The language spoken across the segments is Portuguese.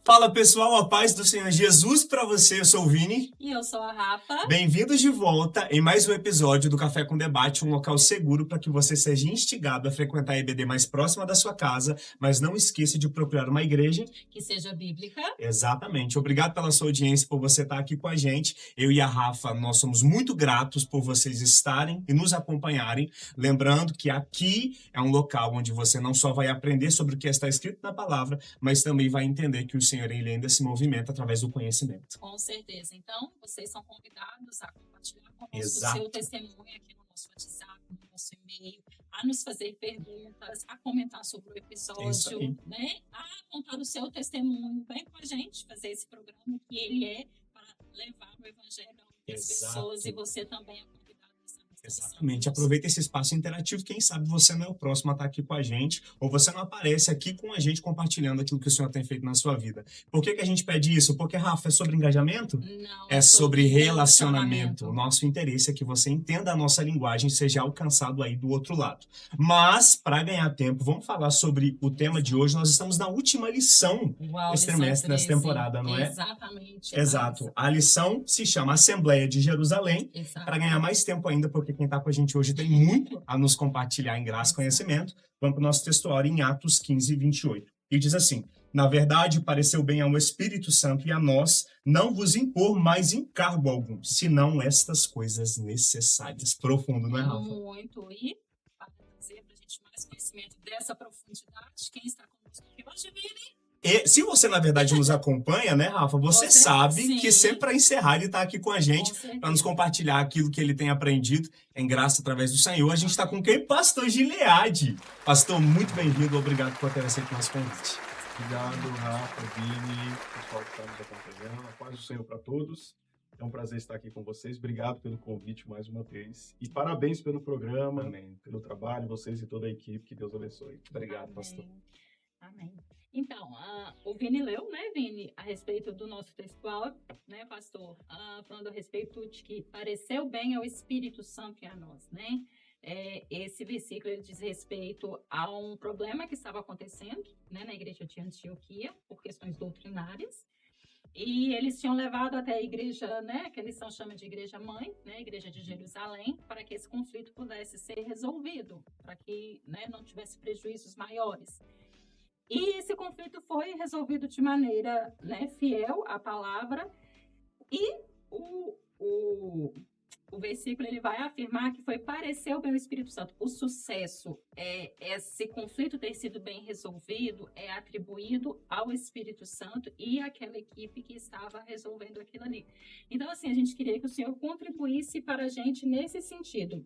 Fala pessoal, a paz do Senhor Jesus para você, eu sou o Vini. E eu sou a Rafa. Bem-vindos de volta em mais um episódio do Café com Debate, um local seguro para que você seja instigado a frequentar a EBD mais próxima da sua casa, mas não esqueça de procurar uma igreja que seja bíblica. Exatamente. Obrigado pela sua audiência, por você estar aqui com a gente. Eu e a Rafa, nós somos muito gratos por vocês estarem e nos acompanharem. Lembrando que aqui é um local onde você não só vai aprender sobre o que está escrito na palavra, mas também vai entender que o Senhor ele ainda se movimenta através do conhecimento. Com certeza. Então, vocês são convidados a compartilhar conosco Exato. o seu testemunho aqui no nosso WhatsApp, no nosso e-mail, a nos fazer perguntas, a comentar sobre o episódio, né? A contar o seu testemunho. Vem com a gente fazer esse programa que ele é para levar o evangelho a outras pessoas e você também é convidado. Exatamente. Aproveita esse espaço interativo. Quem sabe você não é o próximo a estar aqui com a gente, ou você não aparece aqui com a gente compartilhando aquilo que o Senhor tem feito na sua vida. Por que a gente pede isso? Porque, Rafa, é sobre engajamento? Não, é sobre relacionamento. O nosso interesse é que você entenda a nossa linguagem e seja alcançado aí do outro lado. Mas, para ganhar tempo, vamos falar sobre o tema de hoje. Nós estamos na última lição desse trimestre, nessa temporada, não é? Exatamente. Exato. A lição se chama Assembleia de Jerusalém. Para ganhar mais tempo ainda, porque quem está com a gente hoje tem muito a nos compartilhar em graça e conhecimento. Vamos para o nosso textuário em Atos 15, 28. E diz assim: na verdade, pareceu bem ao Espírito Santo e a nós não vos impor mais encargo algum, senão estas coisas necessárias. Profundo, não é, Rafa? Muito. E para trazer para a gente mais conhecimento dessa profundidade, quem está conosco aqui hoje, Vini? E se você, na verdade, nos acompanha, né, Rafa, você sabe que sempre para encerrar ele está aqui com a gente, para nos compartilhar aquilo que ele tem aprendido em graça através do Senhor. A gente está com quem? Pastor Gileade. Pastor, muito bem-vindo, obrigado por ter aceito o nosso convite. Obrigado, Rafa, Vini, pessoal que está nos acompanhando. A paz do Senhor para todos. É um prazer estar aqui com vocês. Obrigado pelo convite mais uma vez. E parabéns pelo programa, pelo trabalho, vocês e toda a equipe. Que Deus abençoe. Obrigado, pastor. Amém. Então, o Vini leu, né, Vini, a respeito do nosso textual, né, pastor, falando a respeito de que pareceu bem ao Espírito Santo e a nós, né? Esse versículo ele diz respeito a um problema que estava acontecendo, né, na igreja de Antioquia, por questões doutrinárias, e eles tinham levado até a igreja, né, que eles chamam de igreja mãe, né, a igreja de Jerusalém, para que esse conflito pudesse ser resolvido, para que, né, não tivesse prejuízos maiores. E esse conflito foi resolvido de maneira, né, fiel à palavra. E o versículo ele vai afirmar que foi pareceu bem o Espírito Santo. O sucesso, esse conflito ter sido bem resolvido, é atribuído ao Espírito Santo e àquela equipe que estava resolvendo aquilo ali. Então, assim, a gente queria que o Senhor contribuísse para a gente nesse sentido.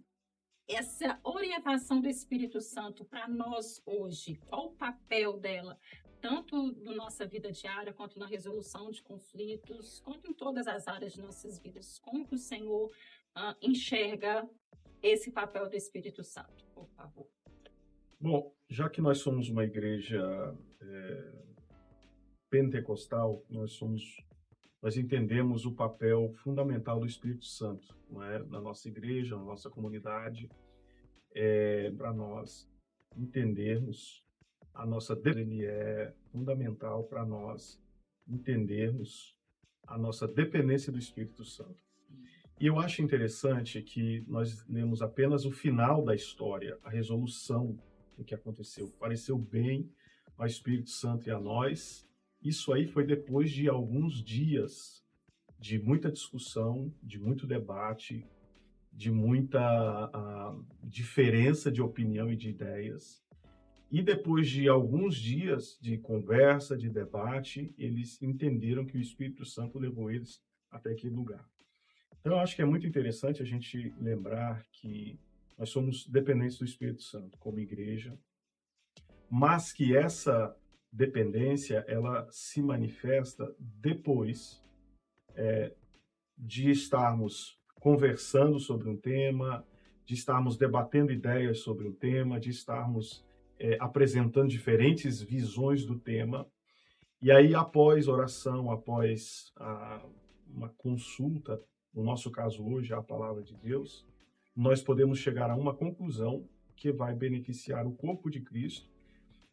Essa orientação do Espírito Santo para nós hoje, qual o papel dela, tanto na nossa vida diária, quanto na resolução de conflitos, quanto em todas as áreas de nossas vidas? Como que o Senhor enxerga esse papel do Espírito Santo, por favor? Bom, já que nós somos uma igreja pentecostal, nós entendemos o papel fundamental do Espírito Santo, não é? Na nossa igreja, na nossa comunidade, para nós entendermos a nossa ele é fundamental para nós entendermos a nossa dependência do Espírito Santo. E eu acho interessante que nós lemos apenas o final da história, a resolução do que aconteceu. Pareceu bem ao Espírito Santo e a nós. Isso aí foi depois de alguns dias de muita discussão, de muito debate, de muita diferença de opinião e de ideias. E depois de alguns dias de conversa, de debate, eles entenderam que o Espírito Santo levou eles até aquele lugar. Então, eu acho que é muito interessante a gente lembrar que nós somos dependentes do Espírito Santo como igreja, mas que essa dependência ela se manifesta depois de estarmos conversando sobre um tema, de estarmos debatendo ideias sobre um tema, de estarmos apresentando diferentes visões do tema. E aí, após oração, após uma consulta, no nosso caso hoje, a palavra de Deus, nós podemos chegar a uma conclusão que vai beneficiar o corpo de Cristo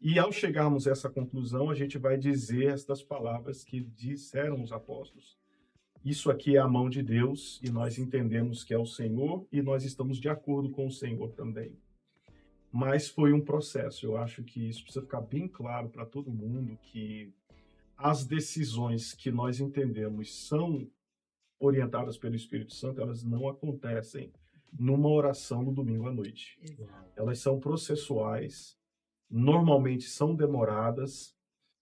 E ao chegarmos a essa conclusão, a gente vai dizer estas palavras que disseram os apóstolos. Isso aqui é a mão de Deus e nós entendemos que é o Senhor e nós estamos de acordo com o Senhor também. Mas foi um processo. Eu acho que isso precisa ficar bem claro para todo mundo, que as decisões que nós entendemos são orientadas pelo Espírito Santo, elas não acontecem numa oração no domingo à noite. Elas são processuais, normalmente são demoradas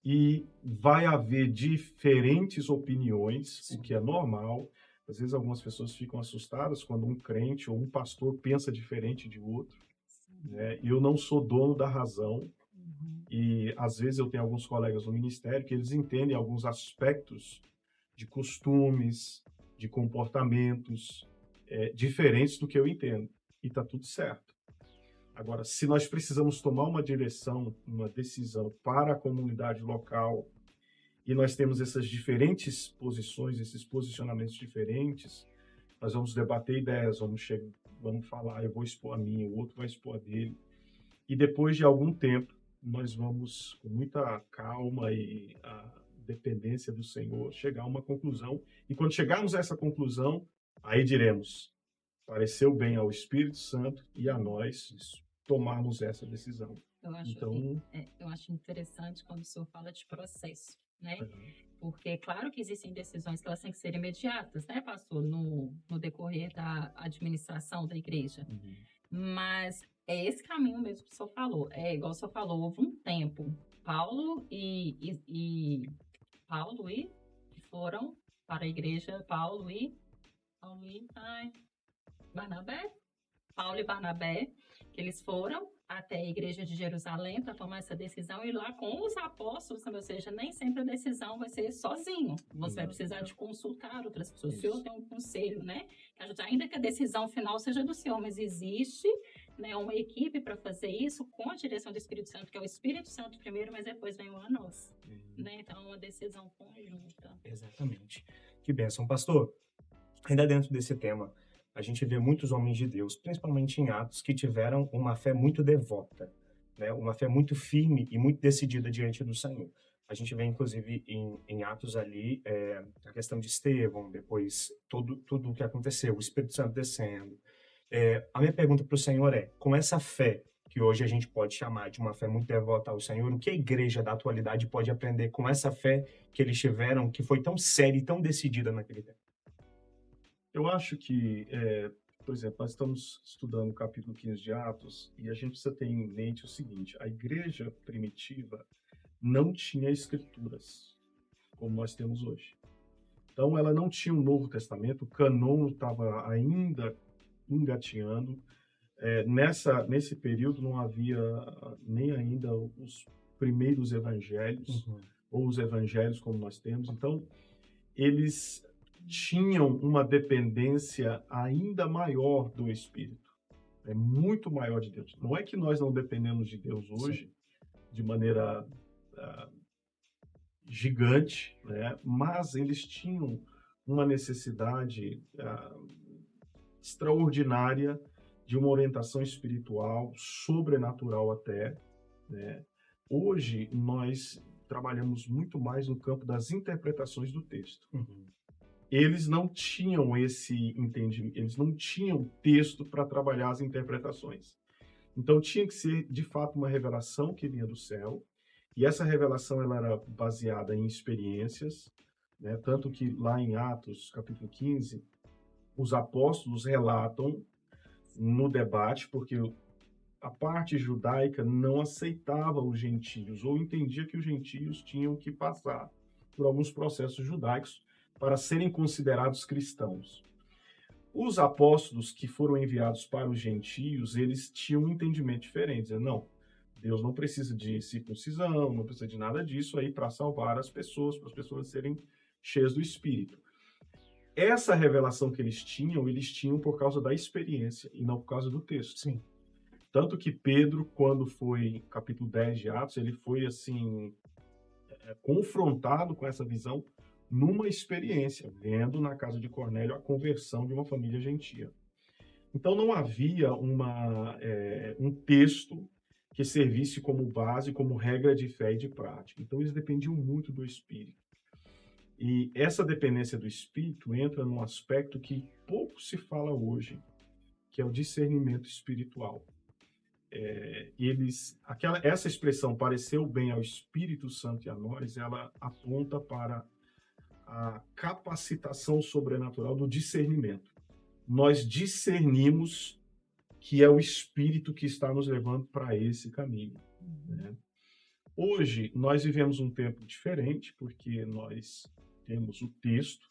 e vai haver diferentes opiniões, o que é normal. Às vezes algumas pessoas ficam assustadas quando um crente ou um pastor pensa diferente de outro, né? Eu não sou dono da razão e às vezes eu tenho alguns colegas no ministério que eles entendem alguns aspectos de costumes, de comportamentos diferentes do que eu entendo e está tudo certo. Agora, se nós precisamos tomar uma direção, uma decisão para a comunidade local, e nós temos essas diferentes posições, esses posicionamentos diferentes, nós vamos debater ideias, vamos falar, eu vou expor a minha, o outro vai expor a dele, e depois de algum tempo, nós vamos, com muita calma e a dependência do Senhor, chegar a uma conclusão, e quando chegarmos a essa conclusão, aí diremos, pareceu bem ao Espírito Santo e a nós tomarmos essa decisão. Eu acho interessante quando o senhor fala de processo, né? Porque, claro que existem decisões que elas têm que ser imediatas, né, pastor, no decorrer da administração da igreja. Mas é esse caminho mesmo que o senhor falou. É igual o senhor falou, houve um tempo. Paulo e foram para a igreja, Paulo e Barnabé, que eles foram até a igreja de Jerusalém para tomar essa decisão e lá com os apóstolos, ou seja, nem sempre a decisão vai ser sozinho. Você vai precisar de consultar outras pessoas. O Senhor tem um conselho, né? Ainda que a decisão final seja do Senhor, mas existe, né, uma equipe para fazer isso com a direção do Espírito Santo, que é o Espírito Santo primeiro, mas depois vem a nós. Né? Então, é uma decisão conjunta. Exatamente. Que bênção, pastor. Ainda dentro desse tema, a gente vê muitos homens de Deus, principalmente em Atos, que tiveram uma fé muito devota, né? Uma fé muito firme e muito decidida diante do Senhor. A gente vê, inclusive, em Atos ali, a questão de Estevão, depois tudo o que aconteceu, o Espírito Santo descendo. A minha pergunta para o Senhor é, com essa fé, que hoje a gente pode chamar de uma fé muito devota ao Senhor, o que a igreja da atualidade pode aprender com essa fé que eles tiveram, que foi tão séria e tão decidida naquele tempo? Eu acho que, por exemplo, nós estamos estudando o capítulo 15 de Atos e a gente precisa ter em mente o seguinte, a igreja primitiva não tinha escrituras, como nós temos hoje. Então, ela não tinha um Novo Testamento, o cânon estava ainda engateando. Nesse período não havia nem ainda os primeiros evangelhos, ou os evangelhos como nós temos. Então, eles tinham uma dependência ainda maior do Espírito, muito maior de Deus. Não é que nós não dependemos de Deus hoje, de maneira gigante, né? Mas eles tinham uma necessidade extraordinária de uma orientação espiritual, sobrenatural até, né? Hoje, nós trabalhamos muito mais no campo das interpretações do texto. Eles não tinham esse entendimento, eles não tinham texto para trabalhar as interpretações. Então, tinha que ser, de fato, uma revelação que vinha do céu, e essa revelação ela era baseada em experiências, né? Tanto que lá em Atos, capítulo 15, os apóstolos relatam no debate, porque a parte judaica não aceitava os gentios, ou entendia que os gentios tinham que passar por alguns processos judaicos para serem considerados cristãos. Os apóstolos que foram enviados para os gentios, eles tinham um entendimento diferente. Dizendo, não, Deus não precisa de circuncisão, não precisa de nada disso aí para salvar as pessoas, para as pessoas serem cheias do Espírito. Essa revelação que eles tinham por causa da experiência e não por causa do texto. Sim. Tanto que Pedro, quando foi capítulo 10 de Atos, ele foi assim confrontado com essa visão numa experiência, vendo na casa de Cornélio a conversão de uma família gentia. Então não havia um texto que servisse como base, como regra de fé e de prática. Então, eles dependiam muito do Espírito. E essa dependência do Espírito entra num aspecto que pouco se fala hoje, que é o discernimento espiritual. Essa expressão pareceu bem ao Espírito Santo e a nós, ela aponta para a capacitação sobrenatural do discernimento. Nós discernimos que é o Espírito que está nos levando para esse caminho, né? Hoje, nós vivemos um tempo diferente, porque nós temos o texto,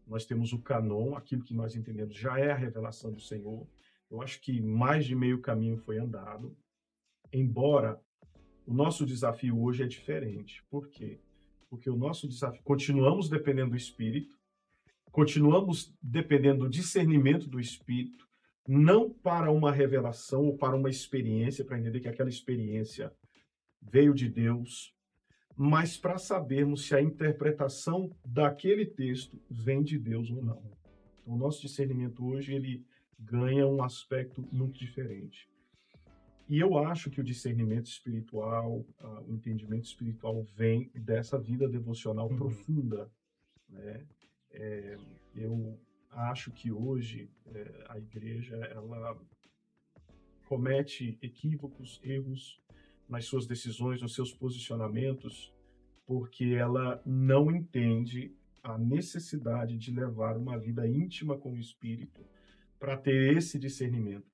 nós temos o canon, aquilo que nós entendemos já é a revelação do Senhor. Eu acho que mais de meio caminho foi andado, embora o nosso desafio hoje é diferente. Por quê? Porque o nosso desafio, continuamos dependendo do Espírito, continuamos dependendo do discernimento do Espírito, não para uma revelação ou para uma experiência, para entender que aquela experiência veio de Deus, mas para sabermos se a interpretação daquele texto vem de Deus ou não. Então, o nosso discernimento hoje, ele ganha um aspecto muito diferente. E eu acho que o discernimento espiritual, o entendimento espiritual vem dessa vida devocional profunda, né? Eu acho que hoje a igreja, ela comete equívocos, erros nas suas decisões, nos seus posicionamentos, porque ela não entende a necessidade de levar uma vida íntima com o Espírito para ter esse discernimento.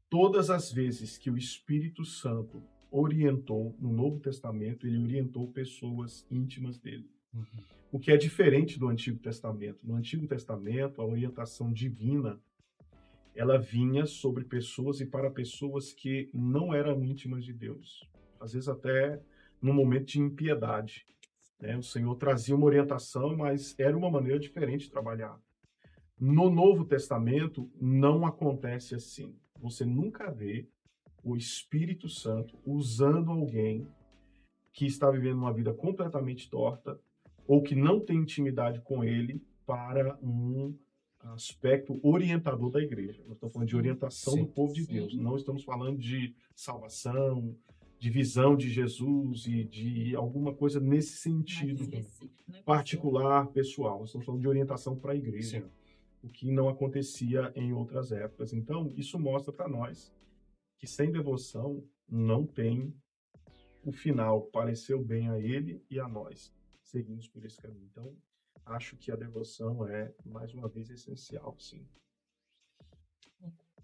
Todas as vezes que o Espírito Santo orientou no Novo Testamento, ele orientou pessoas íntimas dele. O que é diferente do Antigo Testamento. No Antigo Testamento, a orientação divina, ela vinha sobre pessoas e para pessoas que não eram íntimas de Deus. Às vezes até num momento de impiedade, né? O Senhor trazia uma orientação, mas era uma maneira diferente de trabalhar. No Novo Testamento, não acontece assim. Você nunca vê o Espírito Santo usando alguém que está vivendo uma vida completamente torta ou que não tem intimidade com ele para um aspecto orientador da igreja. Nós estamos falando de orientação do povo de Deus. Não estamos falando de salvação, de visão de Jesus e de alguma coisa nesse sentido particular, pessoal. Nós estamos falando de orientação para a igreja. Sim. O que não acontecia em outras épocas. Então, isso mostra para nós que sem devoção não tem o final. Pareceu bem a ele e a nós. Seguimos por esse caminho. Então, acho que a devoção é, mais uma vez, essencial, sim.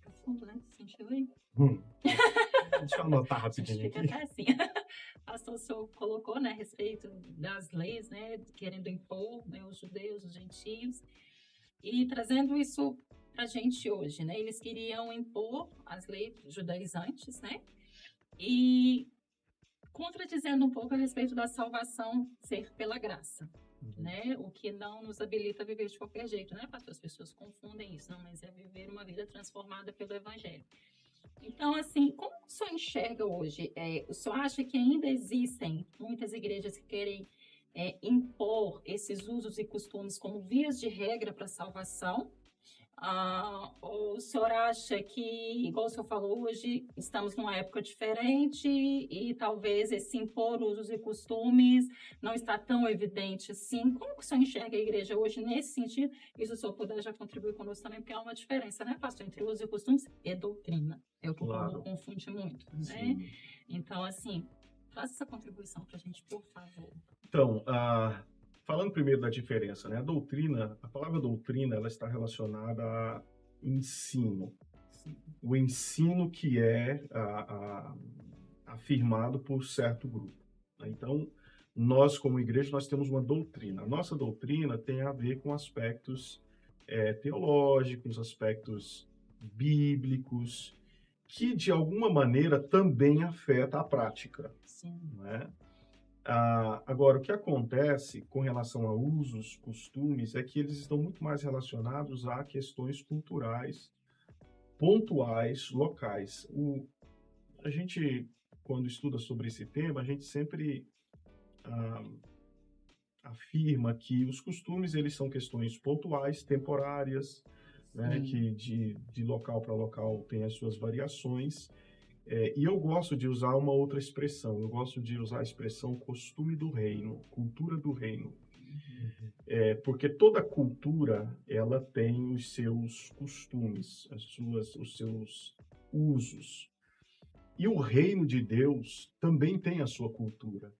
Profundo, né? Sentiu aí? Deixa eu anotar rapidinho fica aqui. até assim. Pastor, o senhor colocou, né, a respeito das leis, né, querendo impor, né, os judeus, os gentios, e trazendo isso para a gente hoje, né? Eles queriam impor as leis judaizantes, né? E contradizendo um pouco a respeito da salvação ser pela graça, né? O que não nos habilita a viver de qualquer jeito, né, pastor? As pessoas confundem isso, não, mas é viver uma vida transformada pelo Evangelho. Então, assim, como o senhor enxerga hoje? O senhor acha que ainda existem muitas igrejas que querem impor esses usos e costumes como vias de regra para a salvação? Ou o senhor acha que, igual o senhor falou hoje, estamos numa época diferente e talvez esse impor usos e costumes não está tão evidente assim? Como que o senhor enxerga a igreja hoje nesse sentido? E se o senhor puder já contribuir conosco também, porque há uma diferença, né, pastor, entre usos e costumes e doutrina. É o que o povo confunde muito, né? Então, assim, faça essa contribuição para a gente, por favor. Então, falando primeiro da diferença, né? A palavra doutrina, ela está relacionada a ensino. O ensino que é afirmado por certo grupo. Então, nós como igreja, nós temos uma doutrina. A nossa doutrina tem a ver com aspectos teológicos, aspectos bíblicos, que de alguma maneira também afeta a prática. Sim. Né? Agora, o que acontece com relação a usos, costumes, é que eles estão muito mais relacionados a questões culturais, pontuais, locais. A gente, quando estuda sobre esse tema, a gente sempre afirma que os costumes, eles são questões pontuais, temporárias, né, que de local para local tem as suas variações, E eu gosto de usar uma outra expressão. Eu gosto de usar a expressão costume do reino, cultura do reino. Porque toda cultura, ela tem os seus costumes, os seus usos. E o reino de Deus também tem a sua cultura.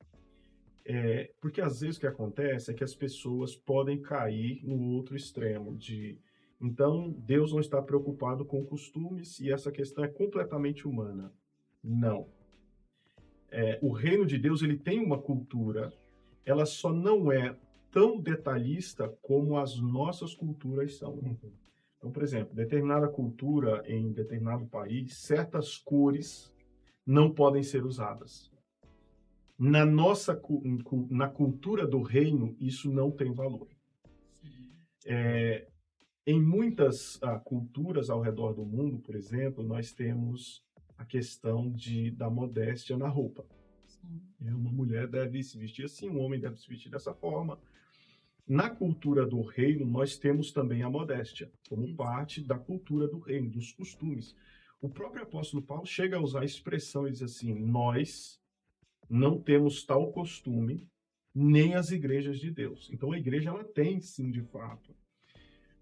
Porque às vezes o que acontece é que as pessoas podem cair no outro extremo então, Deus não está preocupado com costumes e essa questão é completamente humana. Não. O reino de Deus, ele tem uma cultura, ela só não é tão detalhista como as nossas culturas são. Então, por exemplo, determinada cultura em determinado país, certas cores não podem ser usadas. Na cultura do reino, isso não tem valor. Em muitas culturas ao redor do mundo, por exemplo, nós temos a questão da modéstia na roupa. Uma mulher deve se vestir assim, um homem deve se vestir dessa forma. Na cultura do reino, nós temos também a modéstia, como parte da cultura do reino, dos costumes. O próprio apóstolo Paulo chega a usar a expressão, ele diz assim, nós não temos tal costume, nem as igrejas de Deus. Então, a igreja, ela tem, sim, de fato.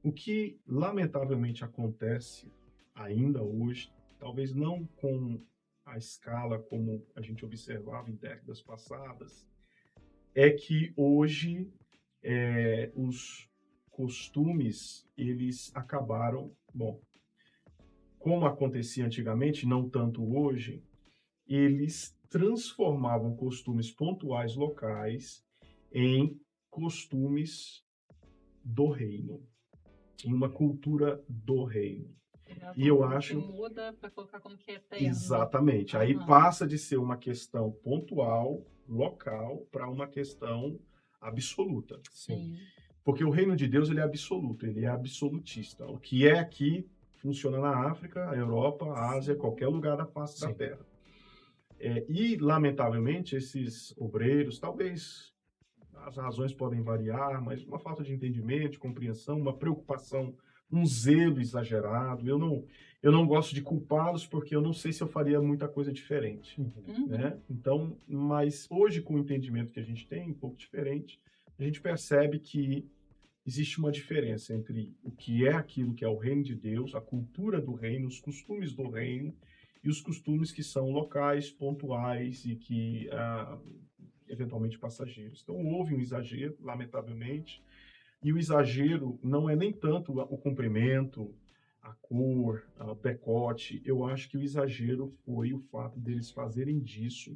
O que, lamentavelmente, acontece ainda hoje, talvez não com a escala como a gente observava em décadas passadas, é que hoje os costumes, eles acabaram, como acontecia antigamente, não tanto hoje, eles transformavam costumes pontuais locais em costumes do reino, em uma cultura do reino. E eu acho muda para colocar como que é eterno. Exatamente. Aí passa de ser uma questão pontual, local, para uma questão absoluta. Sim. Porque o reino de Deus, ele é absoluto, ele é absolutista. O que é aqui funciona na África, a Europa, a Ásia, qualquer lugar da face da Terra. E, lamentavelmente, esses obreiros, talvez as razões podem variar, mas uma falta de entendimento, de compreensão, uma preocupação, um zelo exagerado. Eu não gosto de culpá-los porque eu não sei se eu faria muita coisa diferente. Né? Então, mas hoje, com o entendimento que a gente tem, um pouco diferente, a gente percebe que existe uma diferença entre o que é aquilo que é o reino de Deus, a cultura do reino, os costumes do reino, e os costumes que são locais, pontuais e que eventualmente passageiros. Então houve um exagero, lamentavelmente, e o exagero não é nem tanto o comprimento, a cor, o decote. Eu acho que o exagero foi o fato deles fazerem disso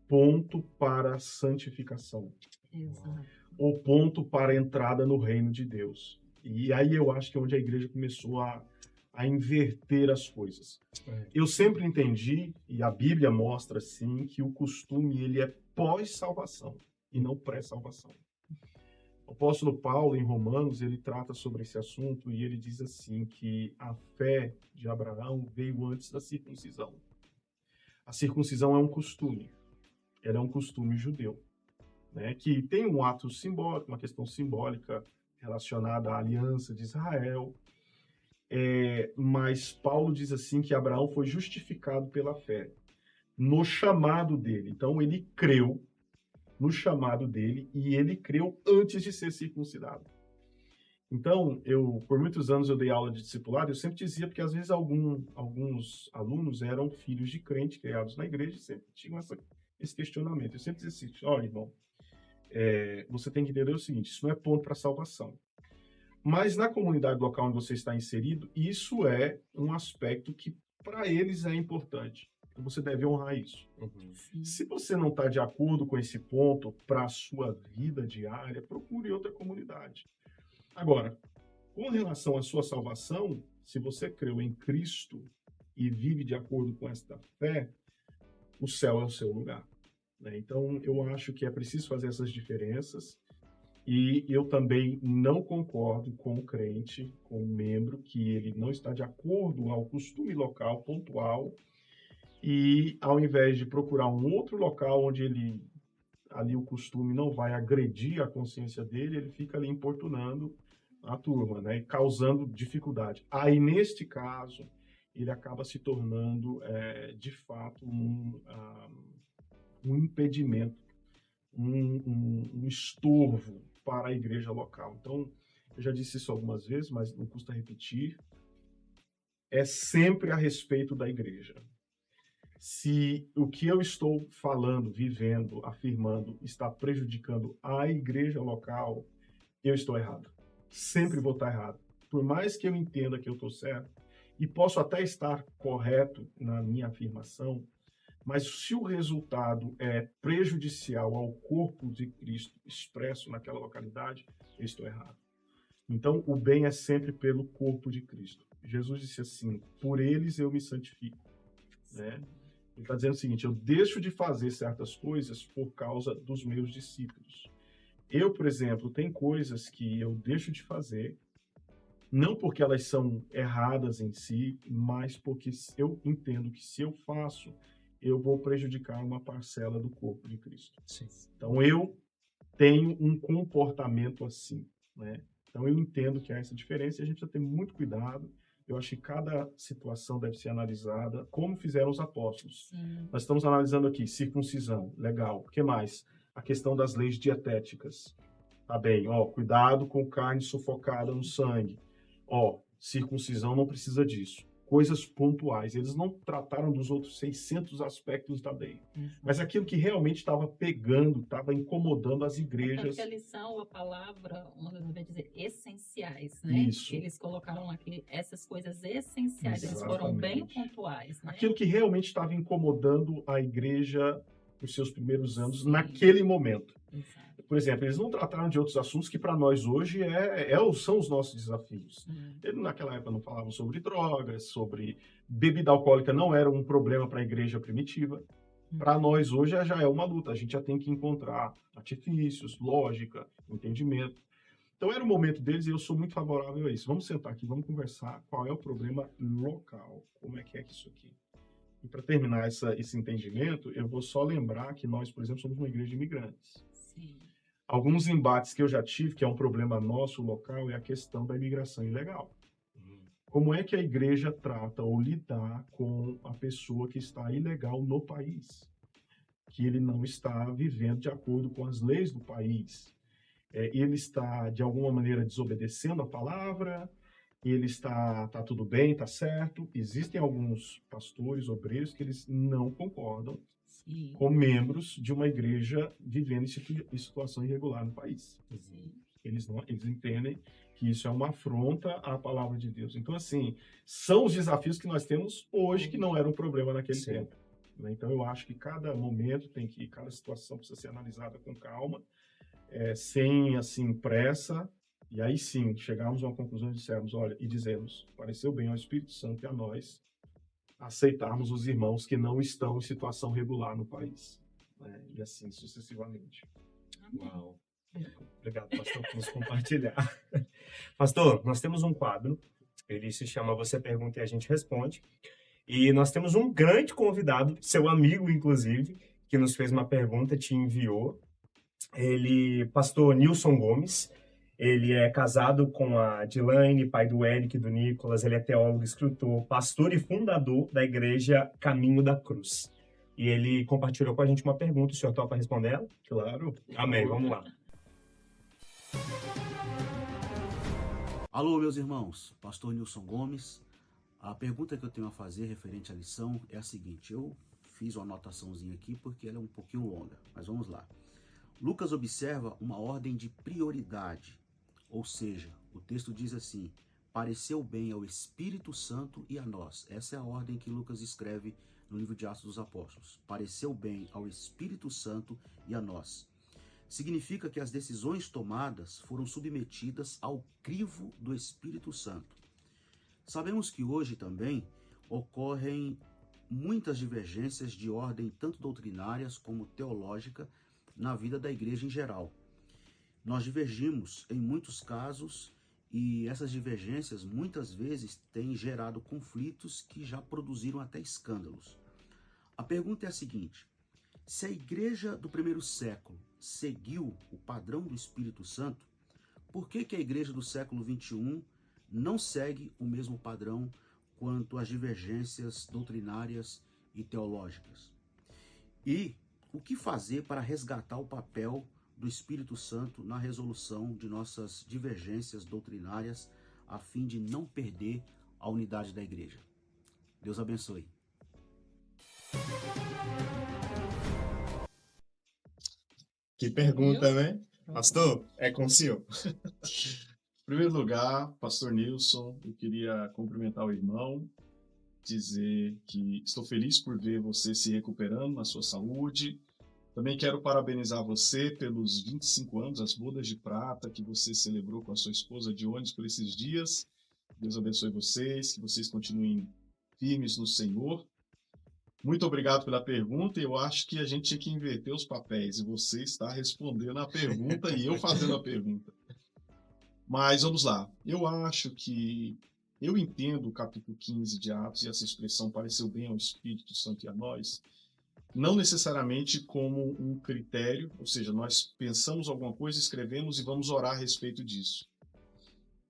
ponto para a santificação. Exato. Ou ponto para a entrada no reino de Deus. E aí eu acho que é onde a igreja começou a inverter as coisas. Eu sempre entendi, e a Bíblia mostra sim, que o costume ele é pós-salvação e não pré-salvação. O apóstolo Paulo, em Romanos, ele trata sobre esse assunto e ele diz assim que a fé de Abraão veio antes da circuncisão. A circuncisão é um costume. Ela é um costume judeu, né, que tem um ato simbólico, uma questão simbólica relacionada à aliança de Israel. Mas Paulo diz assim que Abraão foi justificado pela fé no chamado dele. Então ele creu no chamado dele e ele creu antes de ser circuncidado. Então, por muitos anos eu dei aula de discipulado, eu sempre dizia, porque às vezes alguns alunos eram filhos de crente criados na igreja e sempre tinham esse questionamento. Eu sempre dizia assim, olha, irmão, você tem que entender o seguinte, isso não é ponto para salvação. Mas na comunidade local onde você está inserido, isso é um aspecto que para eles é importante. Então você deve honrar isso. Se você não está de acordo com esse ponto para a sua vida diária, procure outra comunidade. Agora, com relação à sua salvação, se você creu em Cristo e vive de acordo com esta fé, o céu é o seu lugar. Né? Então, eu acho que é preciso fazer essas diferenças. E eu também não concordo com o crente, com o membro, que ele não está de acordo ao costume local, pontual, e ao invés de procurar um outro local onde ali o costume não vai agredir a consciência dele, ele fica ali importunando a turma, né, causando dificuldade. Aí, neste caso, ele acaba se tornando, de fato, um impedimento, um estorvo para a igreja local. Então, eu já disse isso algumas vezes, mas não custa repetir, é sempre a respeito da igreja. Se o que eu estou falando, vivendo, afirmando, está prejudicando a igreja local, eu estou errado. Sempre vou estar errado. Por mais que eu entenda que eu estou certo, e posso até estar correto na minha afirmação, mas se o resultado é prejudicial ao corpo de Cristo expresso naquela localidade, eu estou errado. Então, o bem é sempre pelo corpo de Cristo. Jesus disse assim, por eles eu me santifico. Né? Ele está dizendo o seguinte, eu deixo de fazer certas coisas por causa dos meus discípulos. Eu, por exemplo, tem coisas que eu deixo de fazer, não porque elas são erradas em si, mas porque eu entendo que se eu faço, eu vou prejudicar uma parcela do corpo de Cristo. Sim. Então, eu tenho um comportamento assim, né? Então, eu entendo que há essa diferença e a gente precisa ter muito cuidado. Eu acho que cada situação deve ser analisada, como fizeram os apóstolos. Sim. Nós estamos analisando aqui circuncisão, legal. O que mais? A questão das leis dietéticas. Tá bem, cuidado com carne sufocada no sangue. Circuncisão não precisa disso. Coisas pontuais. Eles não trataram dos outros 600 aspectos da lei. Mas aquilo que realmente estava pegando, estava incomodando as igrejas. Porque a lição, a palavra, uma deve dizer, essenciais, né? Isso. Eles colocaram aqui essas coisas essenciais, eles Exatamente. foram bem pontuais, né? Aquilo que realmente estava incomodando a igreja nos seus primeiros anos, Sim. naquele momento. Exato. Por exemplo, eles não trataram de outros assuntos que para nós hoje são os nossos desafios. Eles naquela época não falavam sobre drogas, sobre bebida alcoólica, não era um problema para a igreja primitiva. Para nós hoje já é uma luta, a gente já tem que encontrar artifícios, lógica, entendimento. Então era o momento deles e eu sou muito favorável a isso. Vamos sentar aqui, vamos conversar qual é o problema local, como é que isso aqui. E para terminar esse entendimento, eu vou só lembrar que nós, por exemplo, somos uma igreja de imigrantes. Sim. Alguns embates que eu já tive, que é um problema nosso local, é a questão da imigração ilegal. Como é que a igreja trata ou lidar com a pessoa que está ilegal no país? Que ele não está vivendo de acordo com as leis do país. Ele está, de alguma maneira, desobedecendo a palavra, ele está tudo bem, está certo. Existem alguns pastores, obreiros, que eles não concordam com membros de uma igreja vivendo em situação irregular no país. Eles entendem que isso é uma afronta à palavra de Deus. Então, assim, são os desafios que nós temos hoje que não eram um problema naquele tempo. Então, eu acho que cada momento cada situação precisa ser analisada com calma, sem, assim, pressa, e aí sim, chegarmos a uma conclusão e dissermos, olha, e dizermos, pareceu bem ao Espírito Santo e a nós, aceitarmos os irmãos que não estão em situação regular no país. Né? E assim sucessivamente. Uau. Obrigado, pastor, por nos compartilhar. Pastor, nós temos um quadro, ele se chama Você Pergunta e a Gente Responde. E nós temos um grande convidado, seu amigo, inclusive, que nos fez uma pergunta, te enviou. Pastor Nilson Gomes. Ele é casado com a Dilane, pai do Eric e do Nicolas. Ele é teólogo, escritor, pastor e fundador da igreja Caminho da Cruz. E ele compartilhou com a gente uma pergunta. O senhor topa responder ela? Claro. Amém, vamos lá. Alô, meus irmãos. Pastor Nilson Gomes. A pergunta que eu tenho a fazer referente à lição é a seguinte. Eu fiz uma anotaçãozinha aqui porque ela é um pouquinho longa, mas vamos lá. Lucas observa uma ordem de prioridade. Ou seja, o texto diz assim, pareceu bem ao Espírito Santo e a nós. Essa é a ordem que Lucas escreve no livro de Atos dos Apóstolos. Pareceu bem ao Espírito Santo e a nós. Significa que as decisões tomadas foram submetidas ao crivo do Espírito Santo. Sabemos que hoje também ocorrem muitas divergências de ordem tanto doutrinárias como teológica na vida da igreja em geral. Nós divergimos em muitos casos e essas divergências muitas vezes têm gerado conflitos que já produziram até escândalos. A pergunta é a seguinte, se a igreja do primeiro século seguiu o padrão do Espírito Santo, por que a igreja do século XXI não segue o mesmo padrão quanto às divergências doutrinárias e teológicas. E o que fazer para resgatar o papel do Espírito Santo na resolução de nossas divergências doutrinárias, a fim de não perder a unidade da igreja. Deus abençoe. Que pergunta, né? Pastor, é com o senhor. Em primeiro lugar, pastor Nilson, eu queria cumprimentar o irmão, dizer que estou feliz por ver você se recuperando na sua saúde. Também quero parabenizar você pelos 25 anos, as bodas de prata que você celebrou com a sua esposa Dionis por esses dias. Deus abençoe vocês, que vocês continuem firmes no Senhor. Muito obrigado pela pergunta. Eu acho que a gente tinha que inverter os papéis e você está respondendo a pergunta e eu fazendo a pergunta. Mas vamos lá. Eu entendo o capítulo 15 de Atos e essa expressão pareceu bem ao Espírito Santo e a nós, não necessariamente como um critério, ou seja, nós pensamos alguma coisa, escrevemos e vamos orar a respeito disso.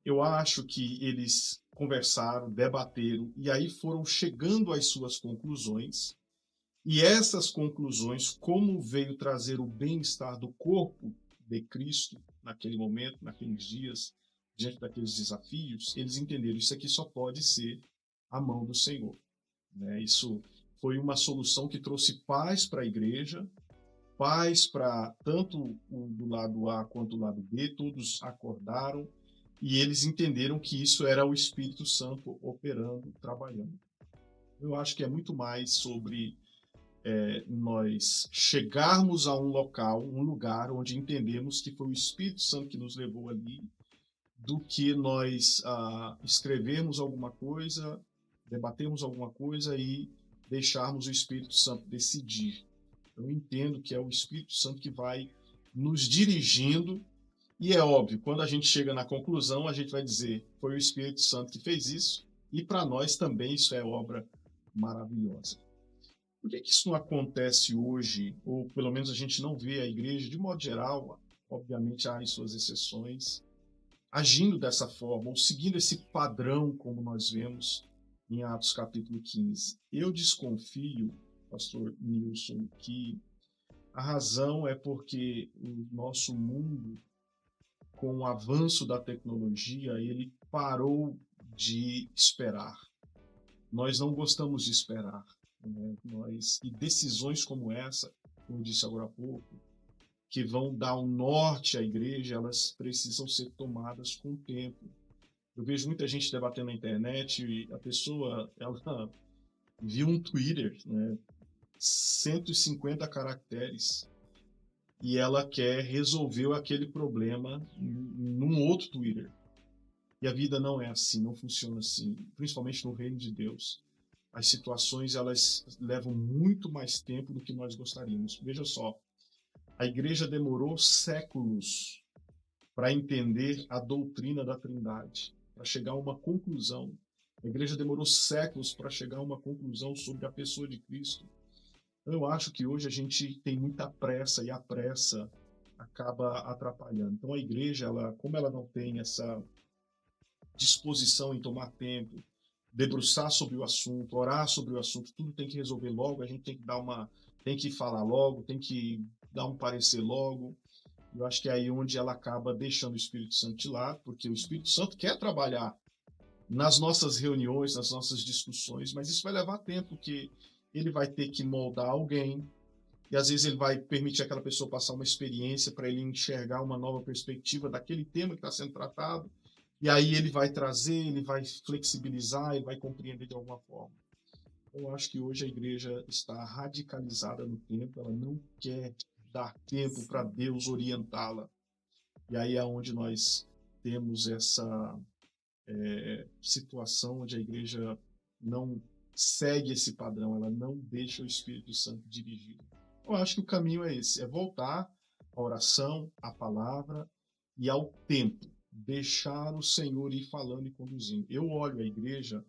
Eu acho que eles conversaram, debateram e aí foram chegando às suas conclusões. E essas conclusões, como veio trazer o bem-estar do corpo de Cristo naquele momento, naqueles dias, diante daqueles desafios, eles entenderam isso aqui só pode ser a mão do Senhor. Né? Isso foi uma solução que trouxe paz para a igreja, paz para tanto do lado A quanto do lado B, todos acordaram e eles entenderam que isso era o Espírito Santo operando, trabalhando. Eu acho que é muito mais sobre nós chegarmos a um local, um lugar onde entendemos que foi o Espírito Santo que nos levou ali, do que nós escrevermos alguma coisa, debatermos alguma coisa e deixarmos o Espírito Santo decidir. Eu entendo que é o Espírito Santo que vai nos dirigindo e é óbvio, quando a gente chega na conclusão, a gente vai dizer, foi o Espírito Santo que fez isso e para nós também isso é obra maravilhosa. Por que isso não acontece hoje, ou pelo menos a gente não vê a igreja, de modo geral, obviamente há as suas exceções, agindo dessa forma, ou seguindo esse padrão como nós vemos em Atos capítulo 15? Eu desconfio, pastor Nilson, que a razão é porque o nosso mundo, com o avanço da tecnologia, ele parou de esperar. Nós não gostamos de esperar. Né? E decisões como essa, como eu disse agora há pouco, que vão dar um norte à igreja, elas precisam ser tomadas com o tempo. Eu vejo muita gente debatendo na internet e a pessoa ela viu um Twitter, né, 150 caracteres, e ela quer resolver aquele problema num outro Twitter. E a vida não é assim, não funciona assim, principalmente no reino de Deus. As situações elas levam muito mais tempo do que nós gostaríamos. Veja só, a igreja demorou séculos para entender a doutrina da Trindade, para chegar a uma conclusão. A igreja demorou séculos para chegar a uma conclusão sobre a pessoa de Cristo. Eu acho que hoje a gente tem muita pressa e a pressa acaba atrapalhando. Então a igreja, como ela não tem essa disposição em tomar tempo, debruçar sobre o assunto, orar sobre o assunto, tudo tem que resolver logo, a gente tem que falar logo, tem que dar um parecer logo. Eu acho que é aí onde ela acaba deixando o Espírito Santo de lado, porque o Espírito Santo quer trabalhar nas nossas reuniões, nas nossas discussões, mas isso vai levar tempo, porque ele vai ter que moldar alguém, e às vezes ele vai permitir aquela pessoa passar uma experiência para ele enxergar uma nova perspectiva daquele tema que está sendo tratado, e aí ele vai trazer, ele vai flexibilizar, ele vai compreender de alguma forma. Eu acho que hoje a igreja está radicalizada no tempo, ela não quer dar tempo para Deus orientá-la. E aí é onde nós temos essa situação onde a igreja não segue esse padrão, ela não deixa o Espírito Santo dirigir. Eu acho que o caminho é esse, é voltar à oração, à palavra e ao tempo, deixar o Senhor ir falando e conduzindo. Eu olho a igreja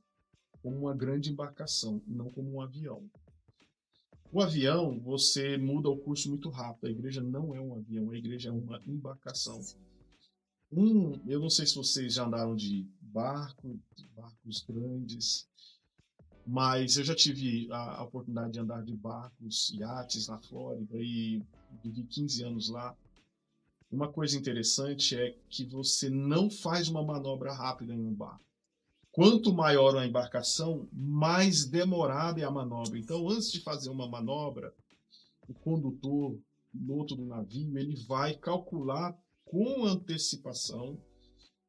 como uma grande embarcação, não como um avião. O avião, você muda o curso muito rápido. A igreja não é um avião, a igreja é uma embarcação. Eu não sei se vocês já andaram de barcos grandes, Mas eu já tive a oportunidade de andar de barcos, iates na Flórida e vivi 15 anos lá. Uma coisa interessante é que você não faz uma manobra rápida em um barco. Quanto maior a embarcação, mais demorada é a manobra. Então, antes de fazer uma manobra, o condutor, piloto do navio, ele vai calcular com antecipação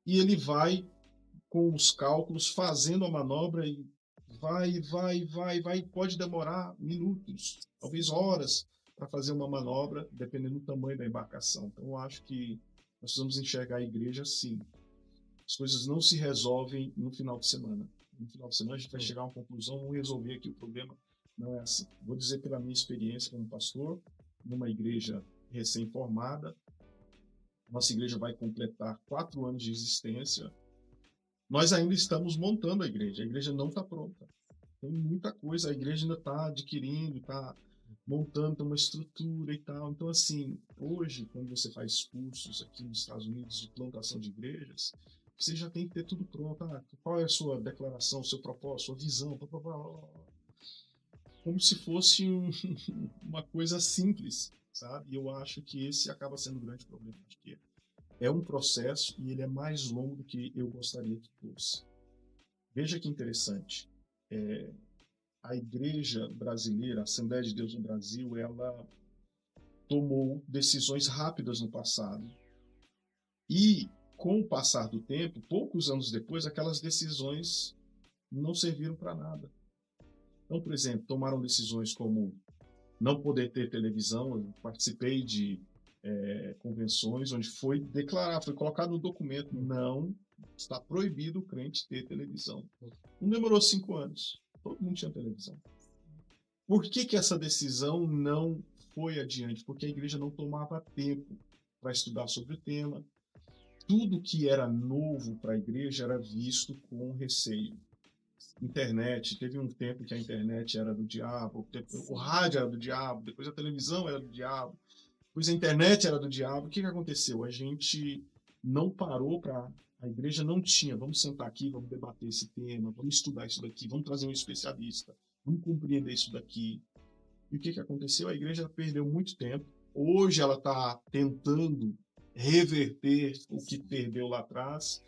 e ele vai, com os cálculos, fazendo a manobra e vai. Pode demorar minutos, talvez horas, para fazer uma manobra, dependendo do tamanho da embarcação. Então, eu acho que nós precisamos enxergar a igreja assim. As coisas não se resolvem no final de semana. No final de semana a gente vai chegar a uma conclusão, vamos resolver aqui o problema. Não é assim. Vou dizer pela minha experiência como pastor, numa igreja recém-formada. Nossa igreja vai completar 4 anos de existência. Nós ainda estamos montando a igreja não está pronta. Tem muita coisa, a igreja ainda está adquirindo, está montando uma estrutura e tal. Então, assim, hoje, quando você faz cursos aqui nos Estados Unidos de plantação de igrejas, você já tem que ter tudo pronto. Qual é a sua declaração, seu propósito, sua visão? Como se fosse uma coisa simples, sabe? E eu acho que esse acaba sendo o grande problema. Acho que é um processo e ele é mais longo do que eu gostaria que fosse. Veja que interessante. A igreja brasileira, a Assembleia de Deus no Brasil, ela tomou decisões rápidas no passado. E, com o passar do tempo, poucos anos depois, aquelas decisões não serviram para nada. Então, por exemplo, tomaram decisões como não poder ter televisão. Eu participei de convenções onde foi declarado, foi colocado no documento, não está proibido o crente ter televisão. Não demorou 5 anos. Todo mundo tinha televisão. Por que essa decisão não foi adiante? Porque a igreja não tomava tempo para estudar sobre o tema. Tudo que era novo para a igreja era visto com receio. Internet, teve um tempo que a internet era do diabo, o rádio era do diabo, depois a televisão era do diabo, depois a internet era do diabo. O que aconteceu? A gente não parou para... A igreja não tinha, vamos sentar aqui, vamos debater esse tema, vamos estudar isso daqui, vamos trazer um especialista, vamos compreender isso daqui. E o que aconteceu? A igreja perdeu muito tempo. Hoje ela está tentando reverter o que perdeu lá atrás.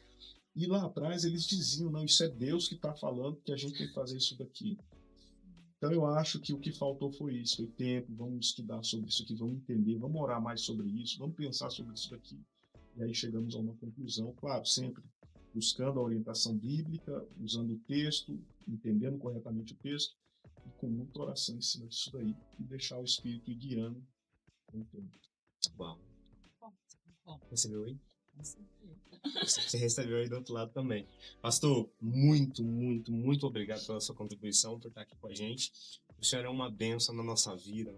E lá atrás eles diziam, não, isso é Deus que está falando que a gente tem que fazer isso daqui. Então eu acho que o que faltou foi isso, foi tempo, vamos estudar sobre isso aqui, vamos entender, vamos orar mais sobre isso, vamos pensar sobre isso daqui. E aí chegamos a uma conclusão, claro, sempre buscando a orientação bíblica, usando o texto, entendendo corretamente o texto, e com muita oração em cima disso daí, e deixar o Espírito ir guiando com o tempo. Uau. Recebeu aí? Você recebeu aí do outro lado também. Pastor, muito obrigado pela sua contribuição, por estar aqui com a gente. O senhor é uma bênção na nossa vida.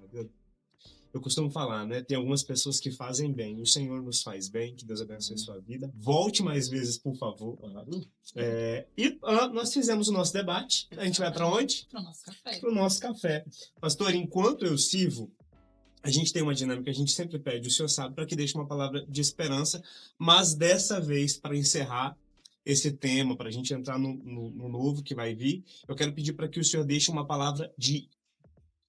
Eu costumo falar, né? Tem algumas pessoas que fazem bem. O Senhor nos faz bem. Que Deus abençoe a sua vida. Volte mais vezes, por favor. Nós fizemos o nosso debate. A gente vai para onde? Para o nosso café. Para o nosso café. Pastor, enquanto eu sirvo, a gente tem uma dinâmica, a gente sempre pede, o senhor sabe, para que deixe uma palavra de esperança, mas dessa vez, para encerrar esse tema, para a gente entrar no novo que vai vir, eu quero pedir para que o senhor deixe uma palavra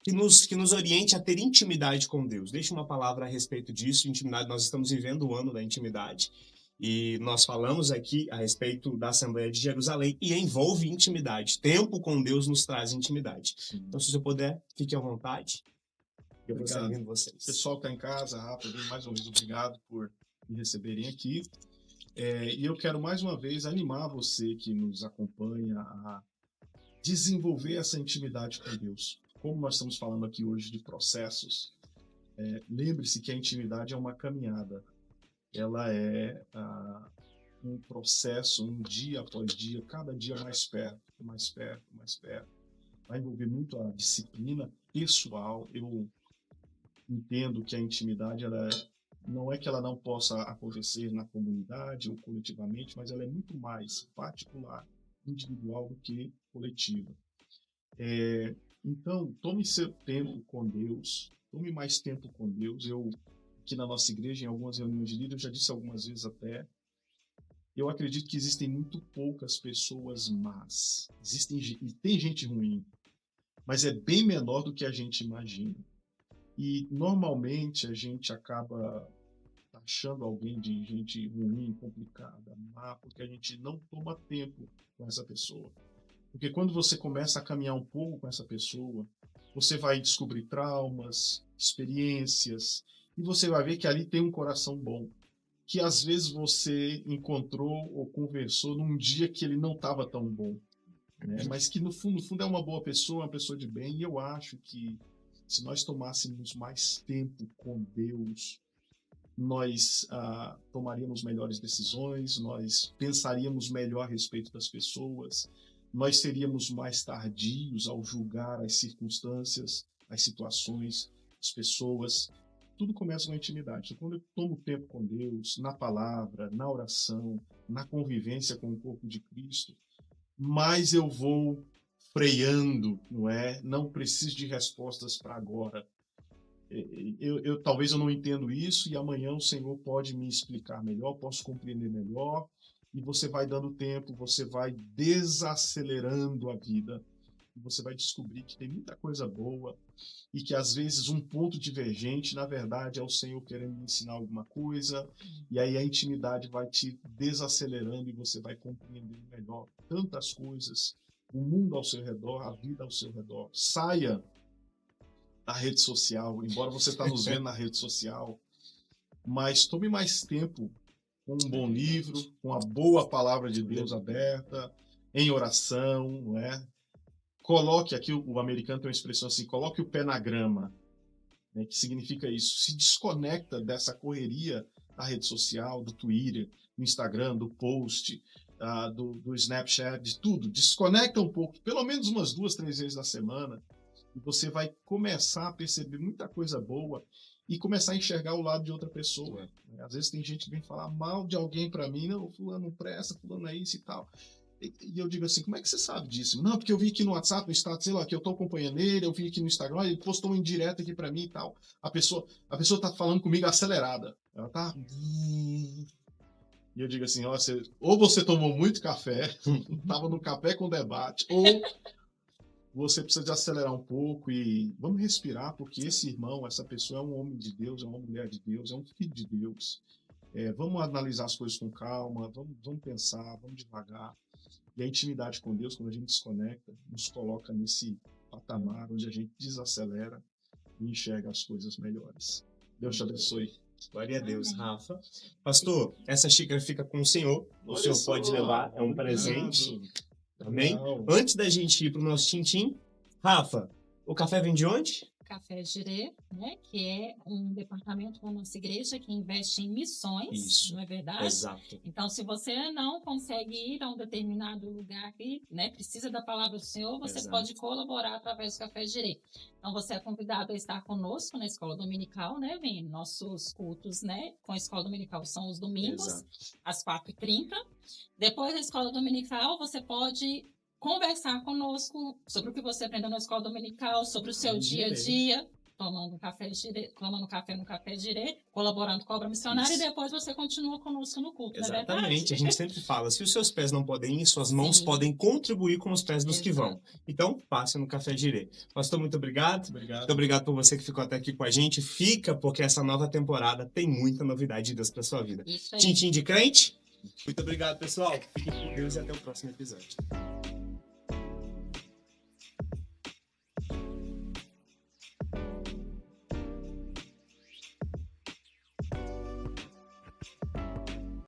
que nos oriente a ter intimidade com Deus. Deixe uma palavra a respeito disso, intimidade. Nós estamos vivendo o ano da intimidade, e nós falamos aqui a respeito da Assembleia de Jerusalém, e envolve intimidade. Tempo com Deus nos traz intimidade. Sim. Então, se o senhor puder, fique à vontade. Eu vou servindo vocês. Pessoal que está em casa, Rafa, mais uma vez obrigado por me receberem aqui. E eu quero mais uma vez animar você que nos acompanha a desenvolver essa intimidade com Deus. Como nós estamos falando aqui hoje de processos, lembre-se que a intimidade é uma caminhada. Ela é um processo, um dia após dia, cada dia mais perto, mais perto, mais perto. Vai envolver muito a disciplina pessoal. Eu entendo que a intimidade, não é que ela não possa acontecer na comunidade ou coletivamente, mas ela é muito mais particular, individual do que coletiva. Então, tome seu tempo com Deus, tome mais tempo com Deus. Eu, aqui na nossa igreja, em algumas reuniões de líderes, eu já disse algumas vezes até, eu acredito que existem muito poucas pessoas más. E tem gente ruim, mas é bem menor do que a gente imagina. E normalmente a gente acaba achando alguém de gente ruim, complicada, má, porque a gente não toma tempo com essa pessoa. Porque quando você começa a caminhar um pouco com essa pessoa, você vai descobrir traumas, experiências, e você vai ver que ali tem um coração bom, que às vezes você encontrou ou conversou num dia que ele não estava tão bom, né? Mas que no fundo é uma boa pessoa, uma pessoa de bem, e eu acho que se nós tomássemos mais tempo com Deus, nós tomaríamos melhores decisões, nós pensaríamos melhor a respeito das pessoas, nós seríamos mais tardios ao julgar as circunstâncias, as situações, as pessoas. Tudo começa com a intimidade. Então, quando eu tomo tempo com Deus, na palavra, na oração, na convivência com o corpo de Cristo, mais eu vou freando, não é? Não preciso de respostas para agora. Talvez eu não entendo isso e amanhã o Senhor pode me explicar melhor, posso compreender melhor, e você vai dando tempo, você vai desacelerando a vida, e você vai descobrir que tem muita coisa boa e que às vezes um ponto divergente, na verdade, é o Senhor querendo me ensinar alguma coisa, e aí a intimidade vai te desacelerando e você vai compreendendo melhor tantas coisas, o mundo ao seu redor, a vida ao seu redor. Saia da rede social, embora você está nos vendo na rede social, mas tome mais tempo com um bom livro, com a boa palavra de Deus aberta, em oração, não é? Coloque, aqui o americano tem uma expressão assim, coloque o pé na grama, né, que significa isso, se desconecta dessa correria da rede social, do Twitter, do Instagram, do post, do Snapchat, de tudo, desconecta um pouco, pelo menos umas 2, 3 vezes na semana, e você vai começar a perceber muita coisa boa e começar a enxergar o lado de outra pessoa. Às vezes tem gente que vem falar mal de alguém para mim, não, fulano não presta, fulano é isso e tal. E eu digo assim, como é que você sabe disso? Não, porque eu vi aqui no WhatsApp, no status, sei lá, que eu tô acompanhando ele, eu vi aqui no Instagram, ele postou um indireto aqui para mim e tal. A pessoa tá falando comigo acelerada. Ela tá... E eu digo assim, ó, ou você tomou muito café, tava no café com debate, ou você precisa de acelerar um pouco e vamos respirar, porque esse irmão, essa pessoa é um homem de Deus, é uma mulher de Deus, é um filho de Deus. Vamos analisar as coisas com calma, vamos pensar, vamos devagar. E a intimidade com Deus, quando a gente desconecta, nos coloca nesse patamar onde a gente desacelera e enxerga as coisas melhores. Deus te abençoe. Glória a Deus, Rafa. Pastor, essa xícara fica com o senhor. O senhor pode levar, é um presente. Amém? Antes da gente ir para o nosso tintim, Rafa, o café vem de onde? Café Jirê, né, que é um departamento da nossa igreja que investe em missões, Isso, não é verdade? Exato. Então, se você não consegue ir a um determinado lugar que, né, precisa da palavra do Senhor, você Exato. pode colaborar através do Café Jirê. Então, você é convidado a estar conosco na escola dominical, né, Vini? Nossos cultos, né, com a escola dominical são os domingos, Exato. às 4h30. Depois da escola dominical, você pode conversar conosco sobre o que você aprendeu na escola dominical, sobre o seu dia a dia, tomando café no Café Jirê, colaborando com a obra missionária, Isso. E depois você continua conosco no culto, Exatamente, não é verdade? a gente sempre fala, se os seus pés não podem ir, suas mãos Sim. podem contribuir com os pés dos Exato. que vão. Então, passe no Café Jirê. Pastor, muito obrigado. Muito obrigado por você que ficou até aqui com a gente. Fica, porque essa nova temporada tem muita novidade de Deus para sua vida. Isso aí. Tintim de crente. Muito obrigado, pessoal. Fiquem com Deus e até o próximo episódio.